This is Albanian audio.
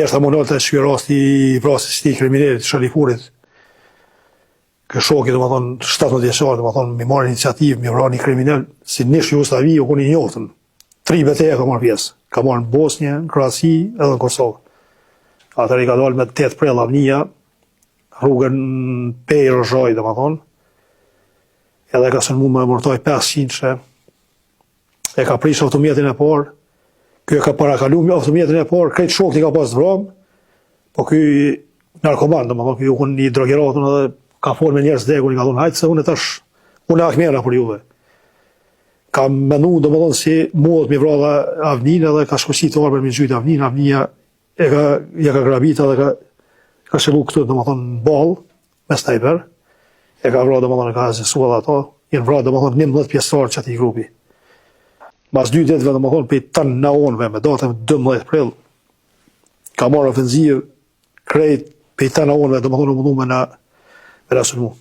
Jashtë monol të shkjo rasti i vrasjes së kriminalit Sharifurit. Kë shoki, domethënë 17 vjeçar, domethënë mi marrë iniciativë, mi vrani kriminal, si nish Jugosllavi u koni njoftën. 3 betejë ka marrë pjesë. Ka marrë në Bosnjë, në Kroaci edhe në Kosovë. Atëherë i ka dalë me 8 prill avnia, rrugën Pej Rozhaj, domethënë. Edhe ka sulmu me mortoj 500 e ka prish automjetin e parë. Ky e ka parakalu me automjetin e parë, krejt shokët i ka pas vram, po ky narkoman, domethënë ky u kon një drogeratën edhe ka folë me njerëz degun, i ka thonë hajtë se unë tash, unë akmera për juve. Ka menu domethënë si muhet mi vralla Avnin edhe ka shkoqit të arbër me gjyjt Avnin, Avnia ja ka grabit edhe ka shëllu këtë domethënë ball me snajper, e ka vrarë domethënë ka asesu edhe ato, jenë vrarë domethënë 11 pjesëtar që ati grupi. Mas 2 ditëve domethënë pe tan naonve me datën 12 prill ka marrë ofenzivë krejt pe tan naonve domethënë u mundu me na sulmu.